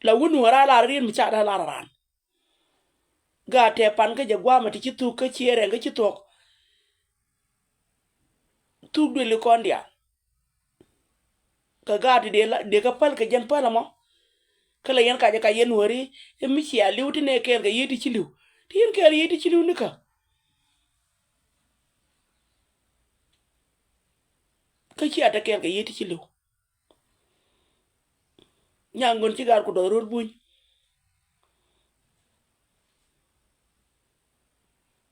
la wunu wara la rin mi cha da la ran ga te pan ka je gwa ma ti tu ka chiere nga ci tok tu de li kondia ka ga de ka pal ka jen pala mo kala yen ka je ka yen wori e mi ci ali wuti ne ker ga yiti ci liw ti yen ker yiti ci liw ni ka ci ata ker ga yiti ci liw nyangon ci gar ku do rul buñ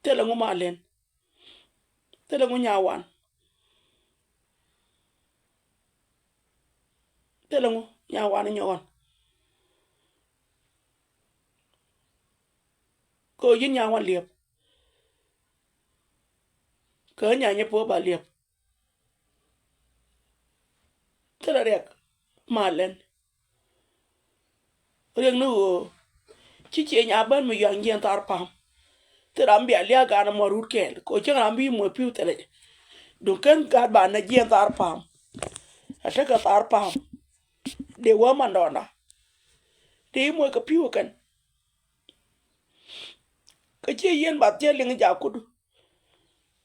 tele ngu malen tele ngu nyawan tele ngu nyawan nyawan ko yin nyawan liep ko nyanye po ba liep tele rek malen rek no ci nya ban mu yang gen tar pam teram bi alia ga na morut kel ko ci ram bi mo piu tele do kan ga ba na gen tar pam ata ka tar pam de wa mandona de mo ka piu kan ka ci yen ba te ling ja kudu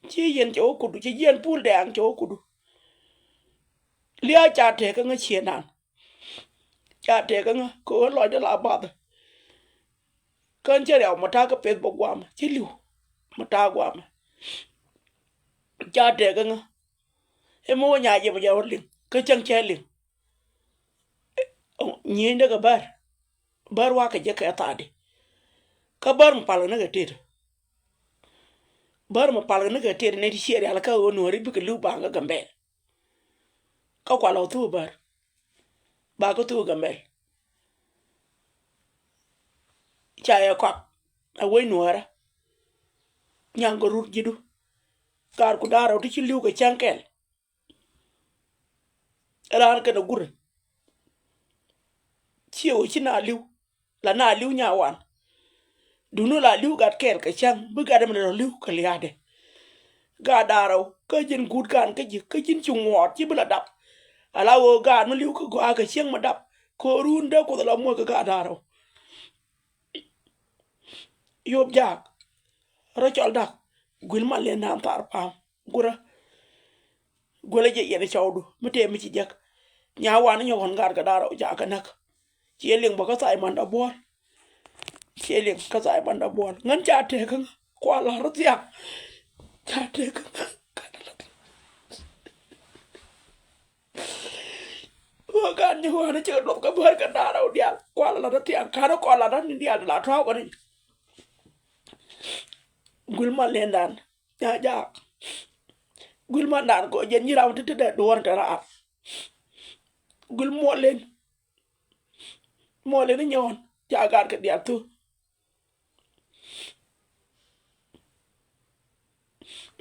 ci yen jo kudu ci yen pul de ang jo kudu lia cha te ka nga chienan cha te ka nga ko lo de la ba kan che rew mata ka pet bo gwam ci liu mata gwam cha te ka nga e mo nya je bo ja ling ka chang che ling ni nda ka bar wa ka je ka ta de ka bar mu pala na ga te bar mu pala na ga te ne ti chere ala ka o no ri bi ka lu ba nga gambe ka kwa lo tu ba ko tu gambe cha ya kwa a we nuara nyango rut jidu kar ku dara ti ci liu ka chankel ran ka na gur ci o ci na liu la na liu nya wan dunu la liu gat ker ka chang bu ga dem na liu ka liade ga daro ka jin gut kan ka jin ci ngot ci bula dap ala wo ga no liu ka go aga chang ma dap ko runda ko la mo ka ga daro yob jak ro chol dak gul ma le nan tar pam gura gola je yene chawdu mute mi ci jak nya wan nyo hon gar ga daro ja ka nak ci ling ba ka sai man da bor ci ling ka sai man da bor ngan cha te kan kwa la ro ya cha te kan wa gan nyo wan ci do ka bor ka daro dia kwa la ro ya ka ro kwa la ni dia la tro ko ni gul ma le ndan ya ja gul ma ndan ko jen ni raw te de do won ta ra gul mo len nyon ja gar ka dia tu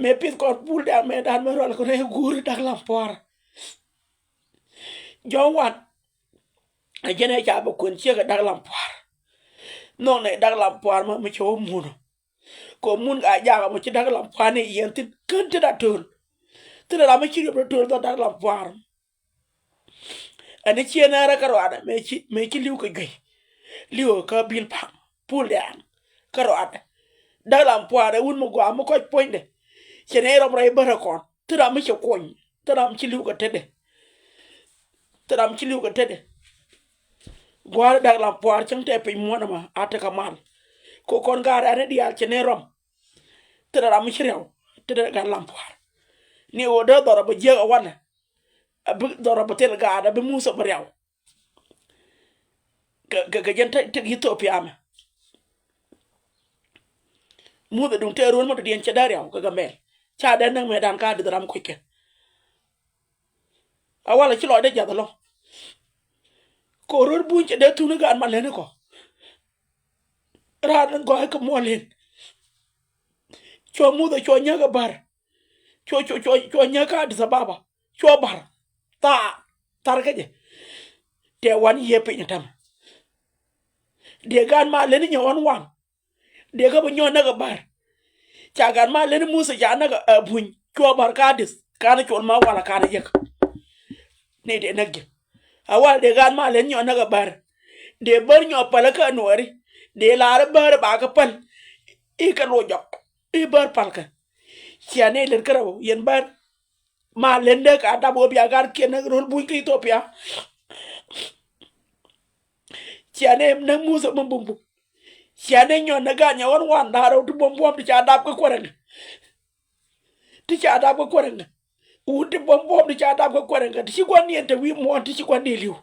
me pit ko pul da me dan me rol ko re gur dak la por jo wat a jene ja ba kun che ga dak la por no ne dak la por ma me cho mun ko mun ga ja ga mo ci dak la por ne yen tin kan te da tul te da ma ci do tul da dak la por ani ci na ra karwada me ci liu ka gay liu ka bil pa pul da karwada dak la por un mo gwa mo ko poinde chene rom ray bara kon tram ci koñ tram ci liu ka tede tram ci liu ka tede gwar dak la por chang te pe mo na ma ata ka mal ko kon gar ane dial chene rom tram ci rew tede ga la por ni o do do ba je wana bu do ba tel ga da bi musa ba rew ga jen te Ethiopia ma mu da dun te ron mo dien che dar yaw ga mel cha da nang me dan ka de ram ko ke awala ci lo de jadalo ko ror buñ ci de tunu ga man len ko ra nan go ka mo len cho mu da cho nya ga bar cho nya ka de sababa cho bar ta tar ga je te wan ye pe tam de gan ma len nya wan de ga bu nyo na ga bar cha gan ma len musa ja na ga buñ cho bar ka dis kana cho ma wala kana yek ne de nagge awal de gan ma len nyo na ga bar de bar nyo pala ka nuari de la bar ba ka pal e ka lo jok e bar pal ka ciane len karaw yen bar ma len de ka dabo bi agar ken rol bu ki Ethiopia ciane na musa mbumbu ciane nyo na ga nya wan daro tu bom ti cha dab ko kwarang ti cha dab ko kwarang u ti bom ti cha dab ko kwarang ti ko ni ente wi mo ti ko ni liu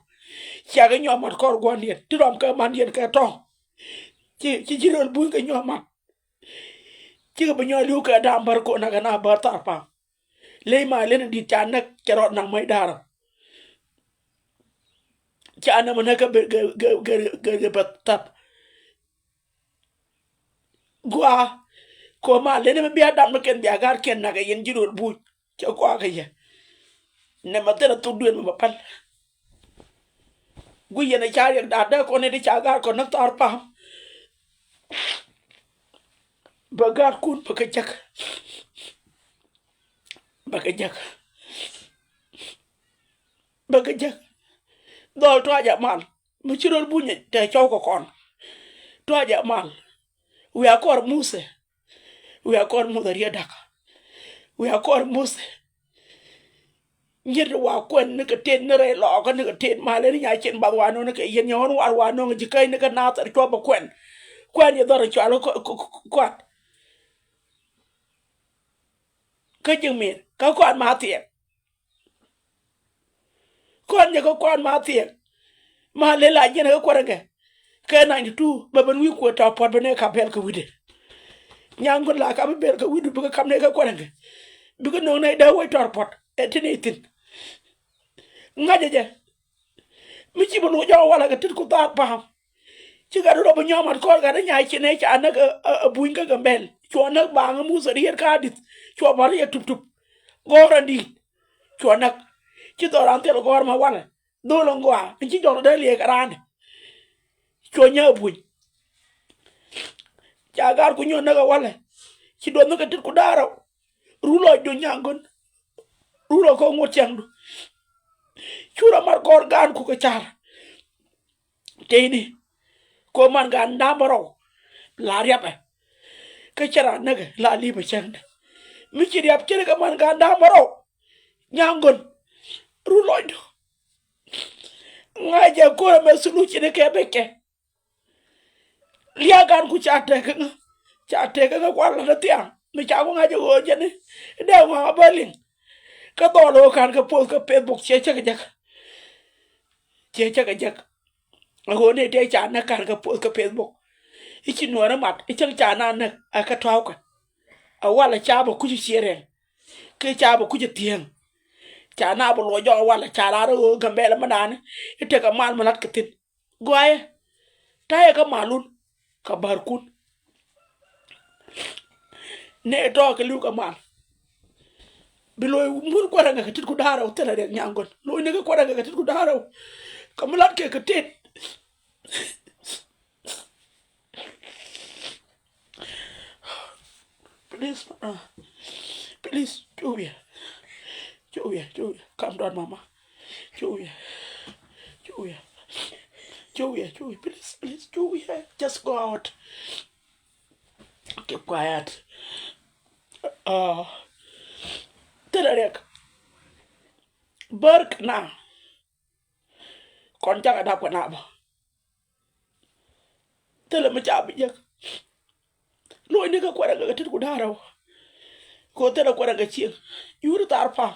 cha ga nyo mat kor go ni ti rom ka man yen ka to ci rol bu ka nyo ma ci ga nyo liu ka da bar ko na ga na bar tar pa ley ma len di cha nak kerot nang mai daro cha na mana ka ge tap gua ko ma len me biya dam ken biya gar ken na ga yen jirol bu cha ko ga ye ne ma tera tu duen ma pal gu ye na cha yak da ko ne di cha gar ko nak tar pa ba gar kun ba ka jak ba ka jak ba ka jak do to ja mal mu chirol bu ne te chaw ko kon to ja mal we akor muse we akor mudaria daka we akor muse nyir wa kwen ne ka ten ne re lo ka ne ka ten ma le nya chen ba wa no ne ka yen yon wa no ji kai ne ka na ta ko ba kwen ye do ra cha lo ko ka jing mi ka kwan ma tie kon ye ko kwan ma tie ma le la yen ka kwaranga ka 92 ba ban wi ko ta pot ba ne ka bel ka wide nyango la ka bel ka wide bu ka kam ne ka kwaranga bu ka no ne da wo tor pot etinitin ngajeje mi ci bu no jaw wala ga tit ku ta pa ci ga do ba nyamat ko ga nya ci ne ci anak buñ ka gambel ci nak ba nga musa ri ka dit ci ba ri tup tup gorandi ci nak ci do ran te gor ma wala do lo ngwa ci do da le garande ci nya buñ ja gar ku nyo na ga wala ci do na ga tit ku daraw rulo do nyangon rulo ko ngot chandu chura mar kor gan ku ko char teyni ko man gan ndambaro la riape ke chara naga la liba chande mi ci riap ci ga man gan ndambaro nyangon rulo do ngaje ko me sulu ci ne ke beke liya gan ku chate ga kwala na tia mi cha ko ngaje go jene de wa balin ka do lo kan ka pol ka Facebook che che ga jak go ne de cha na kan ka pol ka Facebook ichi no na mat ichi cha na na aka taw ka a wala cha ba ku ji sere ke cha ba ku ji tien cha na bo lo jo wala cha la ro ga mbele manane ite ka mal malat ka tin goye ta ka malun ka barkun ne to ka lu ka mal biloy mun ko ranga ka tit ku daraw tele rek nyangon lo ne ko ranga ka tit ku daraw kamulat ke ka tit please Julia calm down mama Julia please Julia just go out keep quiet tele rek bark na kon jaga da ko na ba tele ma jabi jak lo ni ka kwara ga tit ku daraw ko tele kwara ga ci yuru tar pa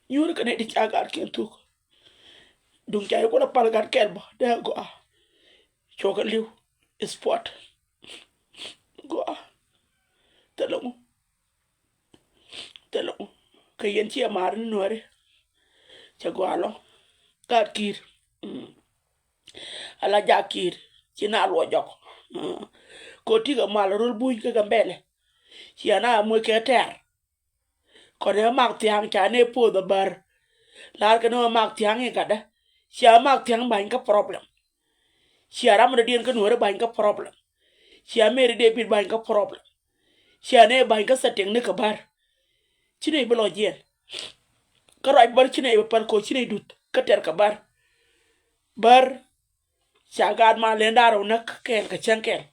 yuru ka ne di cagar ken tu dum jay ko na pal gar kel ba de go choka liw sport go tele mo ka yen ci mar no re ca go alo ka kir ala jakir ci na lo jok ko tiga mal rol buñ ka mbele ci ana mo ke ter ko ne mak tiang cha ne po da bar lar ka no mak tiang e kada ci mak tiang bañ ka problem ci ara mo dien ka no re bañ ka problem ci amere de bit bañ ka problem ci ane bañ ka setting ne ka bar ci ne blo jien ka raj bar ci ne par ko ci ne dut ka ter ka bar Shagad ma lendaro nak kel ka chankel.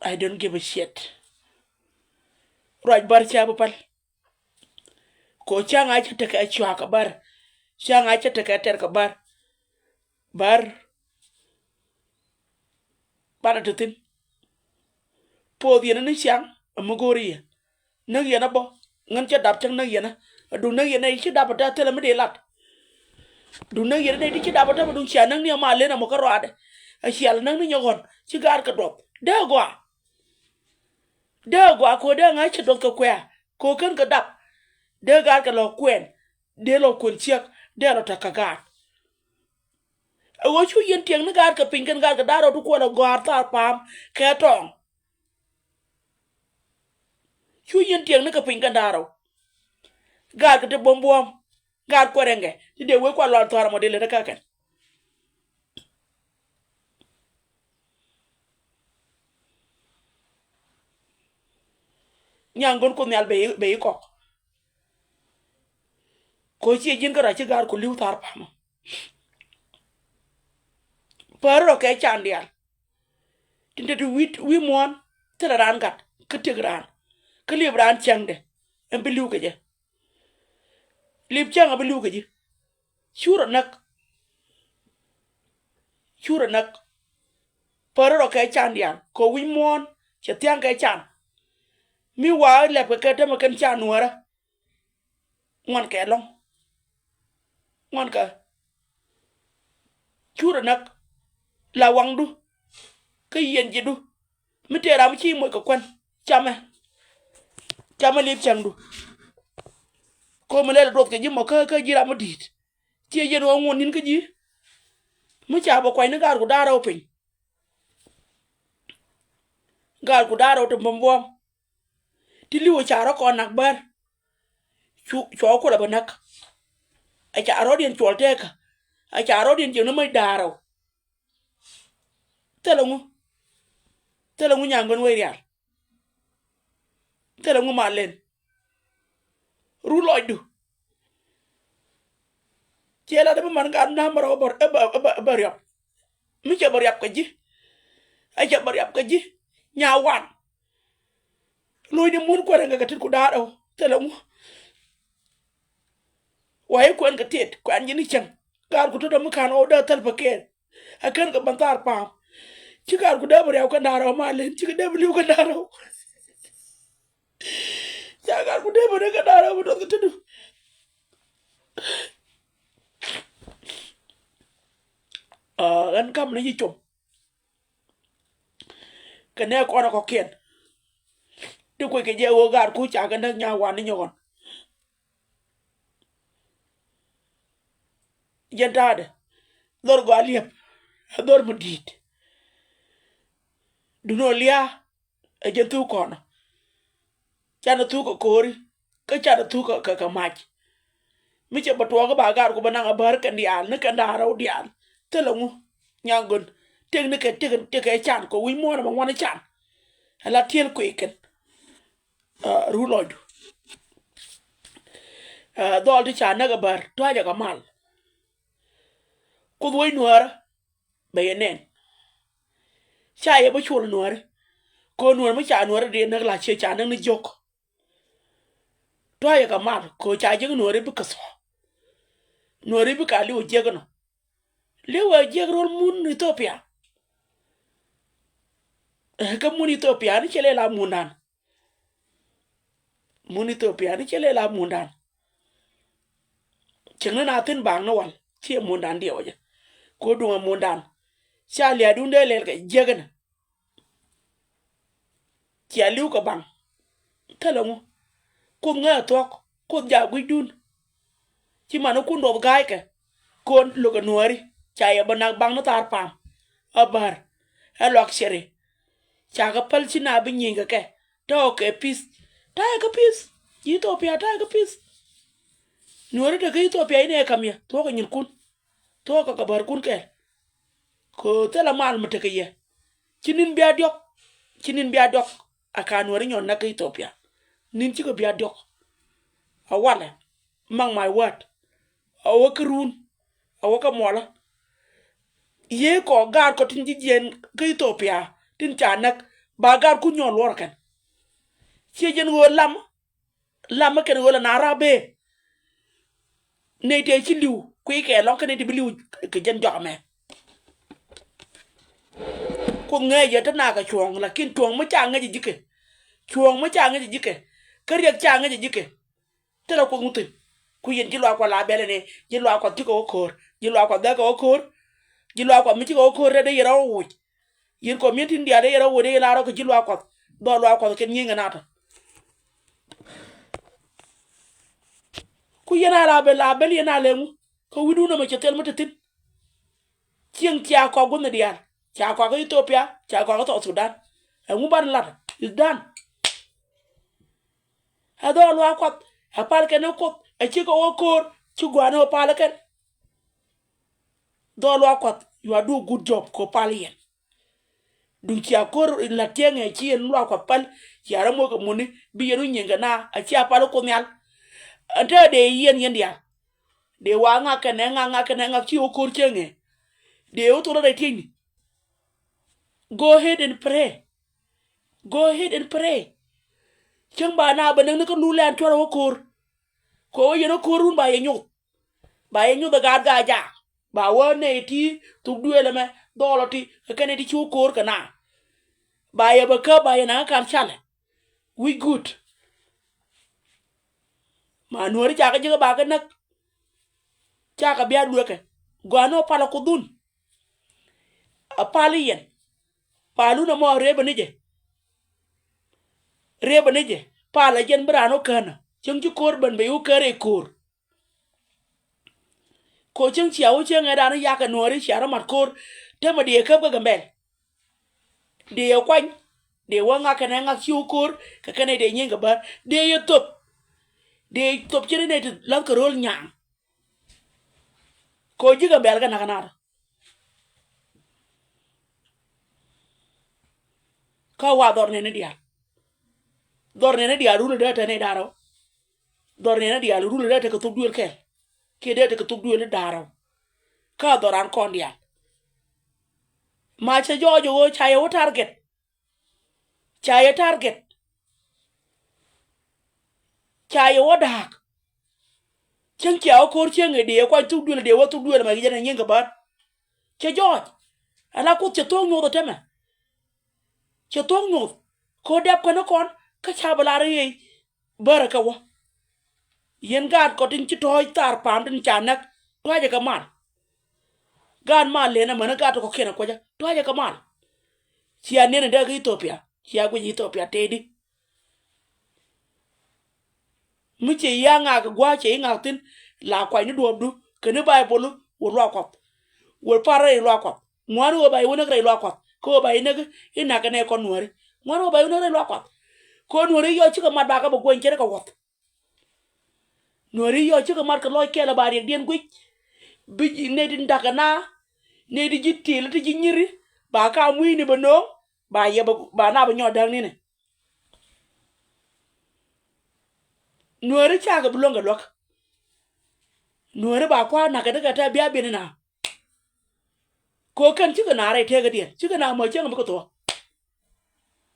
I don't give a shit. Right bar chabapal. Ko chang I take a chuaka bar. Chang I take a terka bar. Bar. Banatutin. Po the enemy shang, a mugori. No yanabo. Nuncha dapchang no yana. Do no yana each dapata tell me de lat. Do no yana each dapata do shanang near Malena Mokarad. I shall none in your gun. Cigar ka drop. There go. There go. Ko dang I should doctor queer. Kokan ka dap. There got a low quen. De lo kun check. There not a cagar. I watch you yen tiang the guard ka pink and got a daro to call a guard palm. Catong. You yen tiang the pink and daro. God got a bomb bomb. God querenge. Did they work a lot of model the cacan? Yangon kunyal be cock. Coachy Jinka Rachigar could live tarpam. Per okay chandial. Tinted we mourn till a ran got, Kutigran, Kalibran changde, and belugaje. Lip chang a belugaje. Sure enough. Per okay chandial, co we mourn, Chatianka chan. Meanwhile, left a catamacan chanwara. One long. One ka. Sure enough. La wangdu. Kayen jidu. Mitera mchi mo ka kwan. Chama lip changdu. Ko mele rot ke jimo ka jira modit. Tie yen won nin ka ji. Mu cha ba kwai na gar ku daro pin. Gar ku daro to bombom. Ti liwo cha ro ko nak bar. Cho ko la banak. A cha ro dien chol teka. A cha ro dien jeno mai daro. Telangu nyangon we real. Telangu malen. Ruloidu. Chela de man ga number over bariap. Mi cha bariap ka ji. A cha bariap ka ji. Nyawan. Loy de mun ko nga gatit ku daro. Telangu. Waye ko nga tet ko anyi ni chang. Gar ku to da mukan oda talpaken. Akan ka bantar pam. Chigar ku da bariap ka daro malen. Chigar da baliu ka daro. Chigar ku da bariap ka daro mo do tudu. Gan kam ni chum. Kene ko na ko ken. Tu ko ke je wo gar ku cha kan nya wan ni nyon. Jentade. Dor go aliep. Dor mudit. Du no lia e jentu kono. Chana tu ko kori. Ka chana tu ko ka mach. Mi che batwa ga bagar ko bananga bar kan dial ne kan daro dial. Telangu nyangon. Tek chan ko wi mo na wana chan. Ala tiel ko iken. Ruloid. Dol ti chan na ga bar. Twa ja ga mal. Ko doi nuara. Bayenen. Cha ye ba chul nuara. Ko nuara ma cha nuara de na la che cha na ni jok. Twa ya ga mal ko cha je nuara bi kaso. Nuara bi ka li o je ga no. Lewa je rol mun Ethiopia. Ka mun Ethiopia ni chele la mundan. Mun Ethiopia ni chele la mundan. Chengna na tin bang no wal. Che mundan dia waje. Ko dunga mundan. Cha lia dunde le ka je ga na. Chia liu ka bang. Telangu. Kum nga tok. Kum ja guidun. Chi mano kun do gai ka. Kon lo ka nuari. Cha ya banak bang na tar pam. Abar. Elok shere. Cha ka pal china bi nyinga ke. To ke pis. Ta ka pis. Ethiopia ta ka pis. Nuari de ka Ethiopia ine kamya. To ka nyin kun. To ka bar kun ke. Ko tela mal mate ke ye. Chinin bia diok. Aka nuari nyon na ka Ethiopia. Nin chi ko bia diok. Awale. Mang my word. Awaka run. Awaka mola. ye ko gar ko tin jien ke Ethiopia tin chanak ba gar ku nyol wor kan ci jen wo lam ken wala na rabe ne te ci liw ku ke lo ken di liw ke jen jox me ko ngeje ta na ka chuong la kin chuong mu cha ngeje jike chuong mu cha ngeje jike ker yak cha ngeje jike te la ko mutin ku yen ci lo ko la bele ne ji lo ko ti ko kor ji lo ko da ko kor ji lo ko mi ti ko kor de yero wu yin ko mi tin dia de yero wu de la ro ko ji lo ko do lo ko ken nyinga nata ku yena la bel yena lemu ko widu na ma ci tel matatin cien tia ko gun dial tia ko Ethiopia tia ko to Sudan ngu ban lat is done ado lo ko a pal ken ko e ci ko kor ci gwana pal ken do lo ko you are do good job ko pal yen dun tia kor la tienge ci en lo ko pal yara mo ko muni bi yeru nyinga na a tia pal ko nyal ante de yen dia de wa nga ken nga ci o kor tienge de o to da tini go ahead and pray go ahead and pray chang ba na ba nang ko lulan to ro ko yeno korun ba yenyu da ga ja ba wone ti tu duele me doloti kene di chu kor kana ba ye ba ka ba yana kan chale we good ma nuori ja ka jiga ba ka nak ja ka biya dueke gwano pala kudun a pali yen palu na mo reba nije pala jen brano kana chung ju kor ban be u kare kor ko chung chiawo chen era na yaka nuori chiara mat kor tema de ka ga gambel de kwany de wanga kana nga chiu kor ka kana de nyenga ba de top chiri ne lan ko rol nyang ko jiga bel ga nakana ka wa dor ne dia rulu data ne daro dor ne dia rulu data ko tubduel ke data ko tubduel daro ka doran kon dia ma cha jojo wo chayo target chayo wadak chen kiao kor chen de ko tubduel de wo tubduel ma gijana nyenga ba cha joj ala ku che tong no teme che tong no ko dep ko no kon ka chabala re baraka wa yen gad ko tin ci toy tar pam tin chanak toje ka mal gan mal le na mana gad ko kena ko ja toje ka mal ci anene de Ethiopia ci agu Ethiopia tedi mu ci yanga ga gwa ci nga tin la kwa ni dobdu ke ne bay bolu wo lo ko wo pare lo ko ngwaru wo bay wona gre lo ko ko bay ne ina ka ne ko nuori ngwaru bay wona lo ko nuori yo ci ka mat ba ka bo gwen ci ka wot nuori yo ci ka mat ka loy kela bari den gwi bi ne din daga na ne di jitti la ti nyiri ba ka muy ni ba no ba ye ba na ba nyodang ni ne nuori cha ga bulonga lok nuori ba kwa na ka daga ta biya bin na ko kan ci ka na re te ga den ci ka na mo ci ga ko to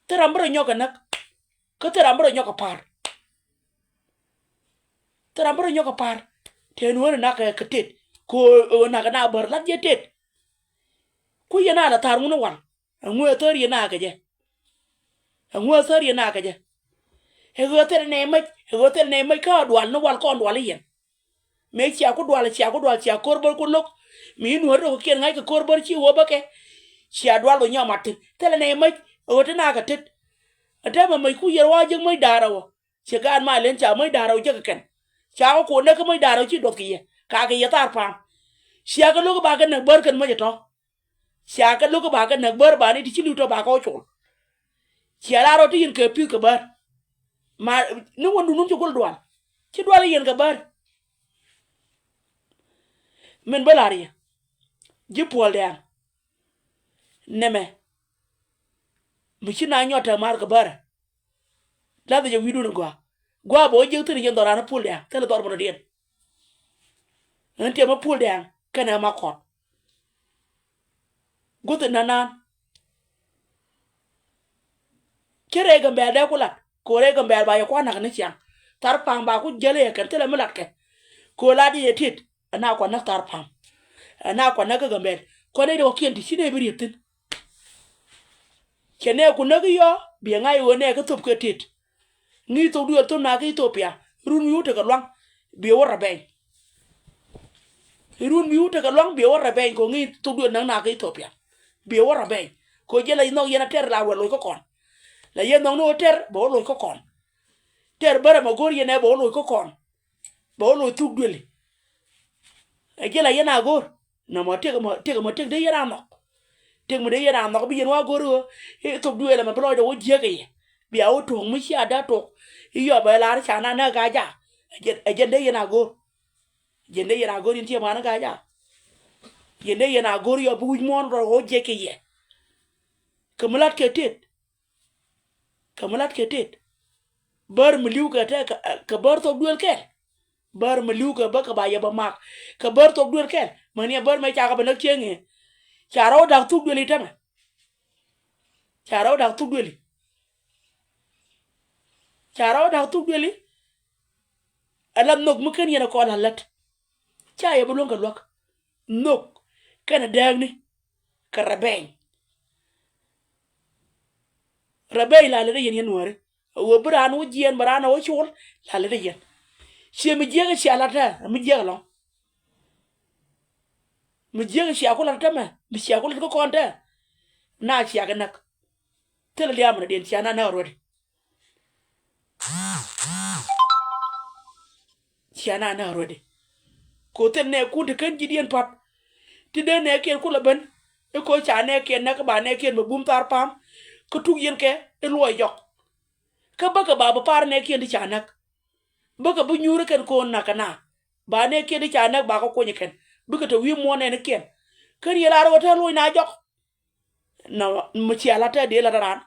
terambro nyoka nak ko terambro nyoka par terambro nyoka par te nuori na ka ketet ko na ka na bar la je tet ku yana da tar mun wan ngwe tor yana ka je ngwe tor yana ka je he go ter ne mai ka dwal no wal kon dwal yen me ci aku dwal ci korbor ko lok mi nuori ko ken ngai ko korbor ci wo bake ci adwal do nyama tit tele ne mai o te na ka tit ate ma mai ku yer wa je mai darawo ci gan ma len cha mai darawo je ka ken cha ko ne ka mai darawo ci do ki ka ga ya tar pam ci ga lo ba ga na bar kan ma je to ci ga lo ba ga na bar ba ni ti ci lu to ba ko chul ci ala ro ti yin ke pi ka bar ma ni wondu nun ci gol dwal ci dwal yen ka bar men balari ji pol der neme mi ci na nyota mar ka bar la de widu no gwa bo je tiri yen dorana pol der tele dor bono den ante ma pol der kana ma ko gut nanan kere ga mbe da kulat ko re ga mbe ba ya kwa na ne chiang tar pam ba ku jele kan tele mulat ke ko la di yetit ana kwa na tar pam ana kwa na ga mbe ko ne do kien di sine bi yetin kene ku na yo bi ngai wo ne ka top ke tit ngi to du to na ga Ethiopia run yu te ga lang bi wora ben run yu te ga lang bi wora ben ko ngi to du na ga Ethiopia bi wora ben ko jele no yena ter la wo lo ko kon la yen no ter bo lo ko kon ter bara ma gor yene bo lo ko kon bo lo tu dwele e gela yena gor na mo te de yena no te mo de yena no bi yen wa gor e to dwele ma blo de wo jege bi a to mu shi ada to iyo ba la cha na ga ja e de yena gor jende yena gor yin ti ma na ga ja jende yena gor yo bu mon ro wo jeke ye kumulat ketet bar miliu ka te ka bar to duel ke bar miliu ka ba ka ba ya ba mak ka bar to duel ke mani bar me cha ka ba nak chenge charo dak tu duel itama charo dak tu duel ala nok mu ken yena ko halat cha ya bulon ka lok nok kana dagni ka rabey la le yen wore wo bran wo jien barana wo chul la le yen she mi jega shi alata mi jega lo mi jega shi akula tama mi shi akula ko konta na shi aga nak tel liam na den chana na rodi chana na rodi ko tel ne ku de kan jidien pat ti de ne ken kula ben e ko chane ken na ka ba ne ken bum tar pam ko tu yen ke e loy yok ka ba ka ba par ne ken di chanak ba ka bu nyuru ken ko na kana ba ne ken di chanak ba ko ni ken bu ka to wi mo ne ken ker yela ro ta loy na jok na mu ci ala ta de la ran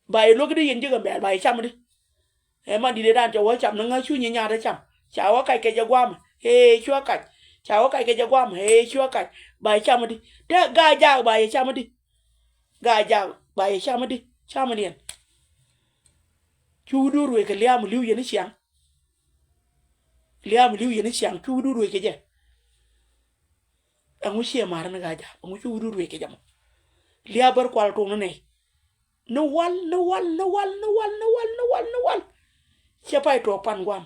ba e logdi yen jiga be ba e cham di e man di de dan to wo cham na chu ni nya da cham cha wa kai ke jagwam he chua kai cha wa kai ke jagwam he chua kai ba e cham di da ga ja ba e cham di ga ja ba e cham di cham ni chu du ru ke liam liu yen chiang chu du ru ke je angu she mar na ga ja angu chu du ru ke jam lia bar kwal to ne no wal che pai to pan gwam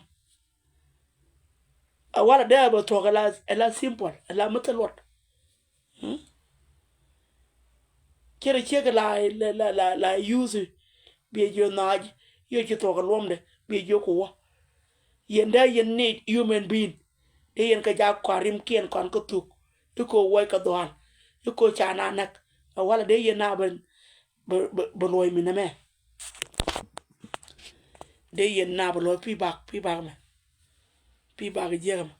a wala da ba to gala ela simple ela matalot kere che la use bi jo naj yo che to galom de bi jo ko yenda yen need human being e yen ka ja kwarim kien kon ko tuk ko woy ka doan ko chana nak a wala de yen na ben loy mi na me de yen na loy pi bak me pi bak jegam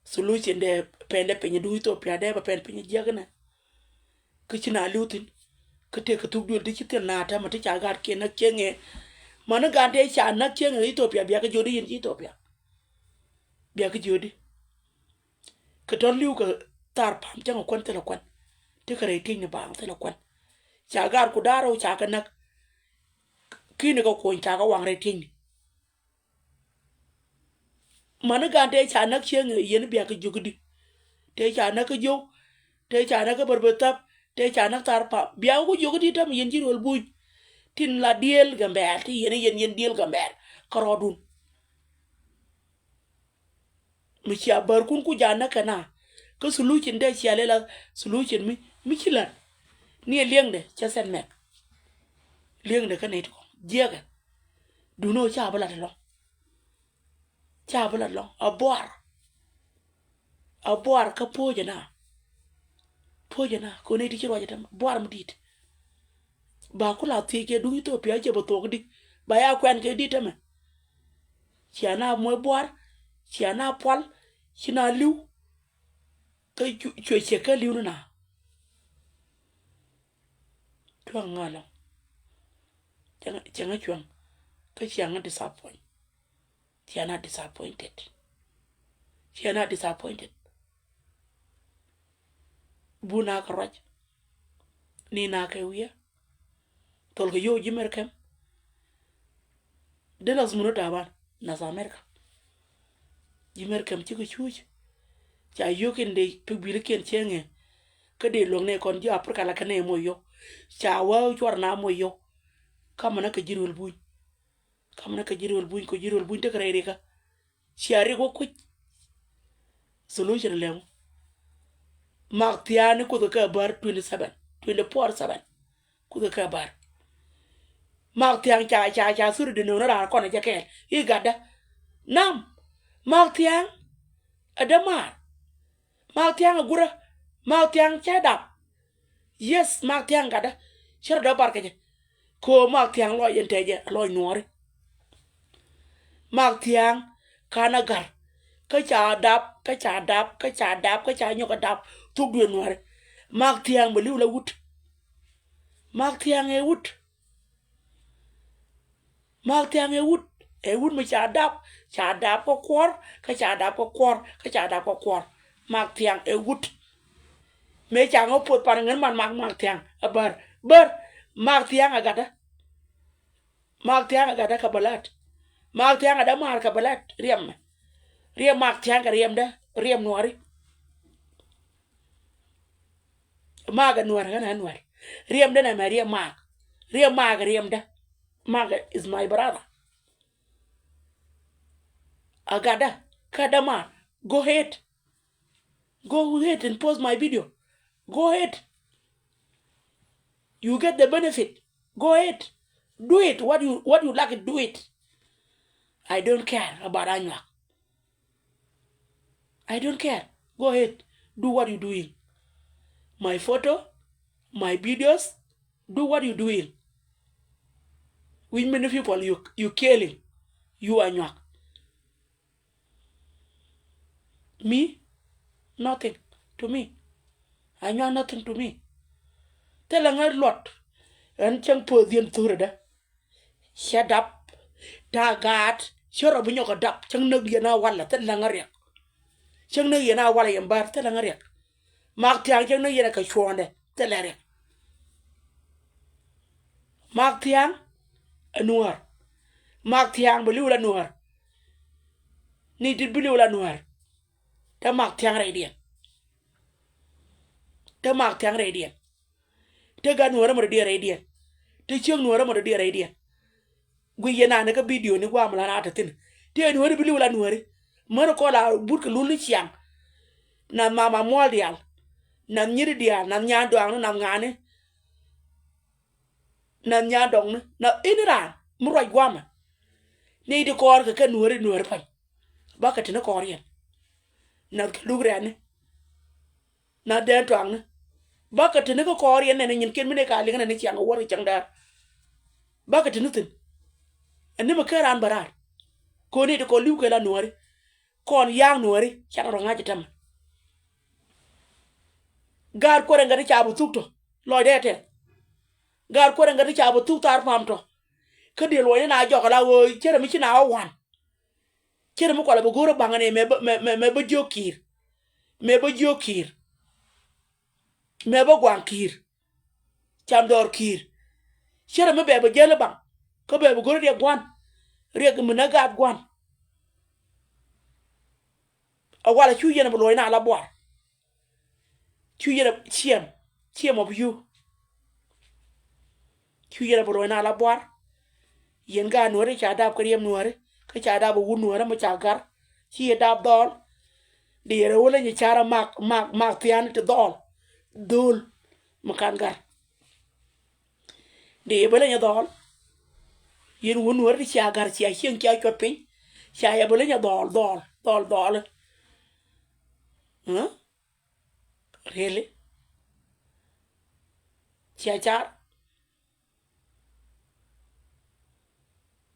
solution de pende pe du Ethiopia de ba pen pe jegna ke china lutin ke te ka tuk dul digital na ta mata cha gar ke na kenge mana ga de cha na kenge Ethiopia bia ka jodi yen Ethiopia bia ka jodi ke ton liu ka tar pam jang kon te la kon te ka rating ne ba te la kon cha gar ku daro cha ka nak kini ko ko cha ka wang rating mana ga de cha na kenge yen bia ka jogdi te cha na ka jo te cha na ka berbetap te cha na tar pa bia ko jogdi tam yen jirol buj tin la diel gamber ti yen diel gamber karodun mi ci bar kun ku jana kana ko solution de ci alela solution mi ci la ni lieng de cha sen mek lieng de kanai ko jega du no cha bala lo abor ka pojana ko ne ti ci roja tam bor mu dit ba ku la ti ke du Ethiopia je bo to di ba ya kwen ke di tame chiana mo bor chiana pol china liu ka chwe che ka liu na twang ngala changa chwang ka chianga disappointed buna ka roj ni na ke wiya tol ko yo jimer kem de las muno taban na sa Amerika jimer kem ci ko chuj cha yo ken de pibile ken chenge ka de long ne kon ji Afrika la kane moyo cha wa chwar na moyo kamana ka jirul buñ kamana ka jirul buñ ko jirul buñ te kare ka ciari ko ku solution lemu martiani ko ka bar 24/7 ko ka bar martian cha suru de no ra ko na jakel I gada nam martian adamar martian agura martian chadap yes martian gada cher da bar ke ko martian lo yenteje lo nuore martian kanagar ka cha dap ka nyoka dap tu du nuore martian beliu la wut martian e wut ma cha dap ko kwor ka cha dap ko kwor martian e wut me cha ngo pot par ngen man martian bar martian agada ka balat martian ada mar ka balat riem martian ka riem da riem nuari maga nuari kana nuari riem da na maria riem da maga is my brother agada kadama go ahead and post my video. Go ahead. You get the benefit. Go ahead. Do it. What you like, do it. I don't care about Anya. I don't care. Go ahead. Do what you're doing. My photo, my videos, do what you're doing. With many people you killing. You Anya. Me? Nothing to me. I know nothing to me. Tell a lot. And chang po the entourada. Shut up. Tagat. Sure of your dap. Chang no yana walla. Tell Langaria. Chang no yana walla and bar. Tell Langaria. Mark Tiang no yana kashwane. Tell Laria. Mark Tiang a noir. Mark Tiang belula noir. Needed belula noir. The Mark Tiang radiant. The Mark Tiang radiant. The gun were more dear radiant. The chung were more dear radiant. We yanaka video ni wamla atatin. Dear no blue and worry. Maracola book lulichiang. Na mama moldial. Na nyiridia, na nyadong, na ngane. Na nyadong, na inera. Murai guama. Need the core can worry no pine. Bucket in a Korean. Na lugran na den twang bucket ne ko Korean ne nyin ken mene ka linga ne chiang wori chang dar bucket nutin ene ma karan barar ko ne ko liu ke la nuori kon yang nuori chang ro ngaji tam gar ko renga cha bu tukto lo dete gar ko renga cha bu tuktar pamto ke de lo na jo la wo chere mi china wan chere mo ko la bu goro bangane me ba jokir me ba jokir me ba gwan kir cham dor kir chere me be ba jele bang ko be bu goro de gwan reg mu na gat gwan a wala chu yena bu lo na la boar chu yena chiem of you chu yena bu lo na la boar yen ga no re cha dab kriem no re ka cha dab wu no re ma cha gar chi dab dol de re wala ni chara mak tian te dol makan gar de bele ni dol yen wu no re cha gar chi a chen cha chot pin cha ya bele ni dol huh really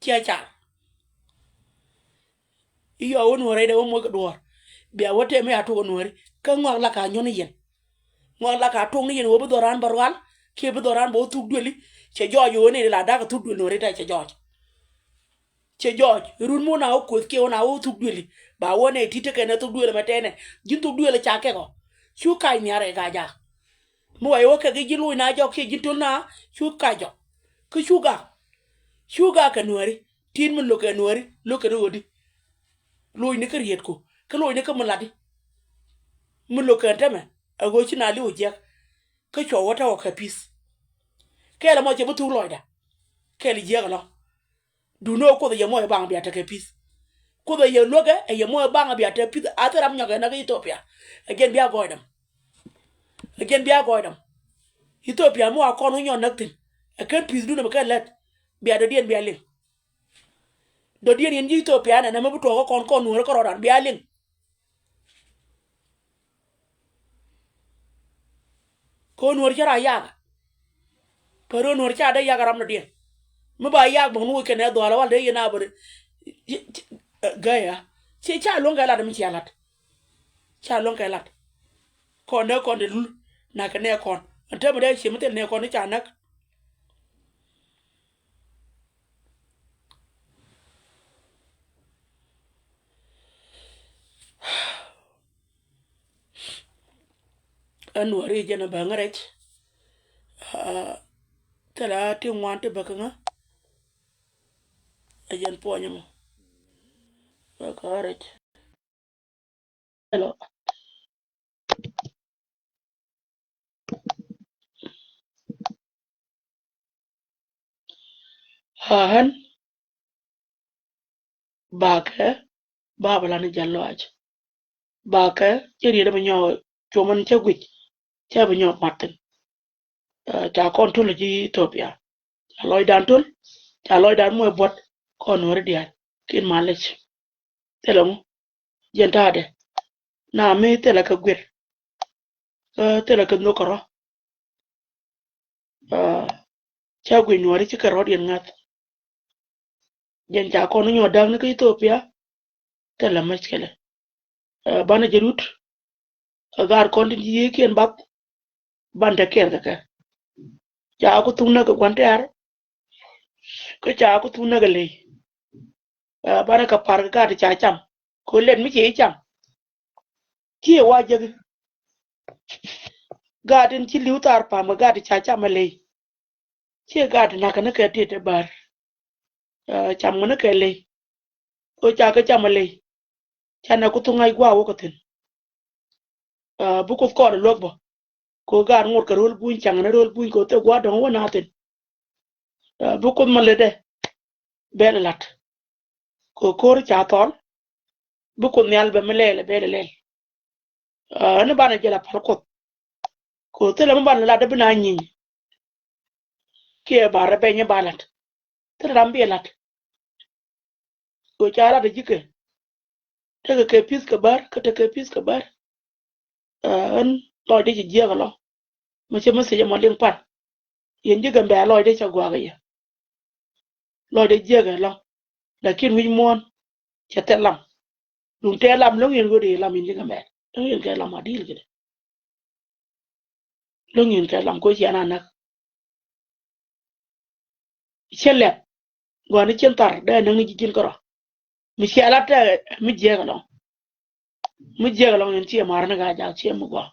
cha iyo won wore de mo ko do be wote me ato won wore ka ngor la ka nyon yen ngor la ka to ni yen wo bu doran barwal ke bu doran bo tu doli che jojo woni la da ka tu doli wore ta che jojo run mo na ko ke ona wo tu doli ba wone tite ke na tu doli matene jin tu doli cha ke ko chu kai ni are ga ja mo ay woke gi jilu na jo ke jitul na chu ka jo ku shuga ka nuari tin mun lo ka nuari lo ka rodi lo ni ka riet ko ka lo ni ka muladi mun lo ka tama ago china li ojek ka cho wata wa ka pis ke la mo che butu loida ke li je lo du no ko de mo e bang bia ta ka pis ko de ye loga e ye mo e bang bia ta pis ataram nyoga na Ethiopia again bia goidam Ethiopia mo akon nyon naktin e kan pis du na ka let bia do dien bia ling do dien yen Ethiopia na ma buto ko kon nuor ko rodan bia ling ko nuor jara yaga pero nuor cha da yaga ram no dien mo ba yag bo nu ke ne do ala wal de yena bo gaya che cha longa la mi chalat cha longa lat ko ne ko de lul na ka ne kon ante mo de che mo te ne kon cha nak anu re jena bangaret tala ti ngwante bakanga ajen poñamo bakaret hello han baka babala ni jallo aj baka jeri da banyo choman chagwit cha banyo matin ta kon tul ji Ethiopia loy dan tul ta loy dan moy bot kon wor dia kin malech telong jentade na me tela ka gwir tela ka nokoro chagwin wori ci ka rodien ngat jen ja kon nyo dang ni Ethiopia tela machkele bana jerut gar kon di ken bab banda ker ka ja ko tunna ko kwante ar ko ja ko tunna ga le bana ka par ga ta cha cham ko len mi ci cham ki wa je ga den ci liutar pa ma ga ta cha cham le ci ga na ka na ka te bar cham na ka le ko cha ka cham le cha na ko tunga gwa wo ko tin bu ko ko lo bo ko gar ngur ka rol buin chang na rol buin ko te gwa don wona tin bu ko ma le de bele lat ko kor cha ton bu ko nyal be mele bele le na bana jela par ko te la bana la de bina nyi ke bara be nya balat te ram be lat ko cha la de jike te ke pis ka bar ka te ke pis ka bar an lo de ji ga lo ma che ma se ma ling pat yen ji ga be lo de cha gwa ga ya lo de je ga lo lakin wi mon cha te lam dun te lam lo yen go de lam yin ji ga be lo yen ga lam adil ge lo yen ga lam ko chi ana nak chele go ni chen tar de na ngi jin ko mi chi ala te mi je ga lo yen chi mar na ga ja chi mu go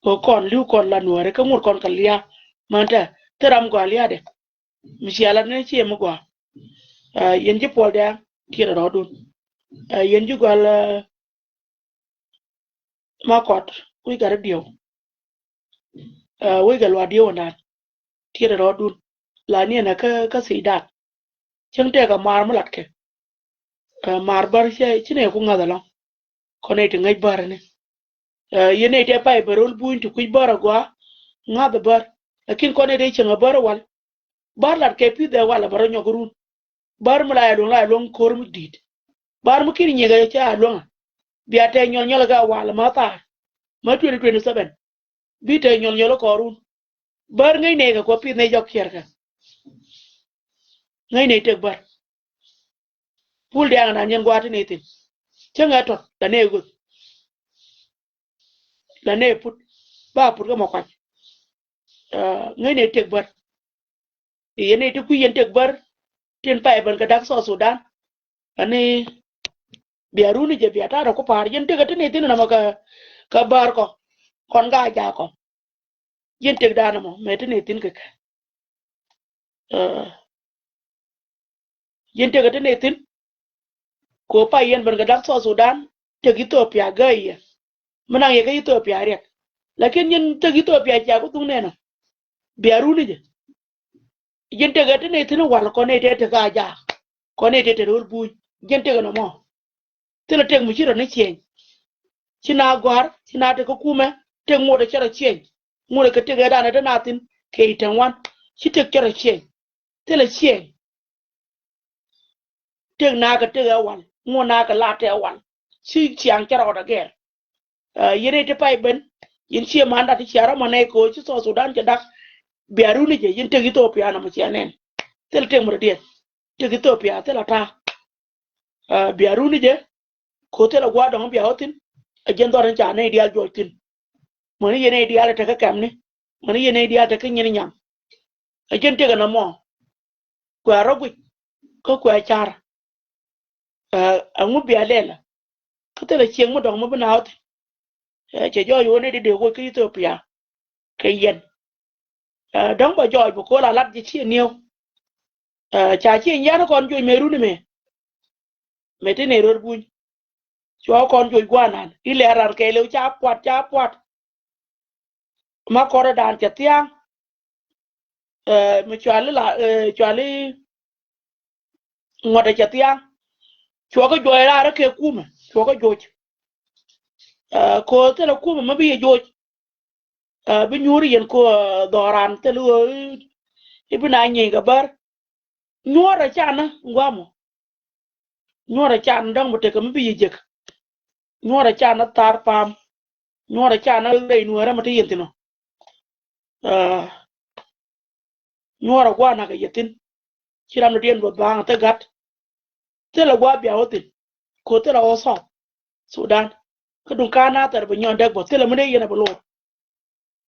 ko kon liu kon la nuore ka ngur kon ka lia manta teram go lia de mi chi ala ne chi mu go yen ji pol de ki ro dun yen ji go la ma kot wi gar dio wi ga lwa dio na ki ro dun la ni na ka si da chen te ga mar mulat ke mar bar che chine ku ngada lo ko ne te ngai bar ne yene te pai berol buin tu ku bar go ngada bar lakin ko ne de chenga bar wal bar lat ke pi de wala bar nyogurun bar mu la long kor mu dit bar mu kiri nyega cha long biya te nyol ga wala ma ta ma 2027 bi te nyol ko run bar ngai ne ga ko pi ne jok cher ka ngai ne te bar pul de ana nyen gwati ne tin chenga to da ne gut la ne put ba put ga mo kwa ngai ne te bar yene te ku yen te bar tin pai ban ga dak so Sudan ani biaruni je biata ko par yen te ga ne tin na ma ka bar ko kon ga ja ko yen tek dana mo me tene tin ke yen tek tene tin ko pa yen ban ga dak so Sudan te Ethiopia ga ye menang ye ga Ethiopia rek lakin yen te Ethiopia ja ko tung ne na biaru ni je yen tek tene tin wal ko ne te ga ja ko ne te rur bu yen tek no mo tele tek mu chiro ne chen china gwar china te ko kuma tek mo de chara chen mo de ke te ga dana de natin ke itan wan chi tek chara chen tele chen tek na ka te ga wan mo na ka la te wan chi chiang chara da ge yene te pai ben yin chi manda ti chara mane ko chi so Sudan ke dak biaru ni je yin te Ethiopia na mo chanen tel te mo de te Ethiopia tel ta biaru ni je ko tel gwa do bia hotin a jen do ran cha ne dial jotin mo ni yene dial te ka kam ni mo ni yene dial te ka nyin nyam a jen te ga na mo kwa rogu ko kwa char a ngu bia lela ko tel chieng mo do mo bna hot che jo yo ne de ko ki Ethiopia ke yen dong ba joy bu ko la lat ji chi niu cha chi nya kon jo meru ni me te ne ror buñ cho kon jo gwanan ile rar ke le cha kwat ma ko dan cha tiang me chwale la chwale ngode cha tiang cho ko jo ra ke kuma cho ko jo ko te la kuma ma bi jo bi nyuri yen ko doran te lu ibna nyi ga bar nyora chana ngwamo nyora chan dang mo te kam bi jek nyora chana tar pam nyora chana le nuara mate yentino nyora gwana ga yetin kiram no dien bo bang te gat te la gwa bia hotin ko te la oso Sudan ko dun kana tar bo nyon dag bo te la mene yena bo lo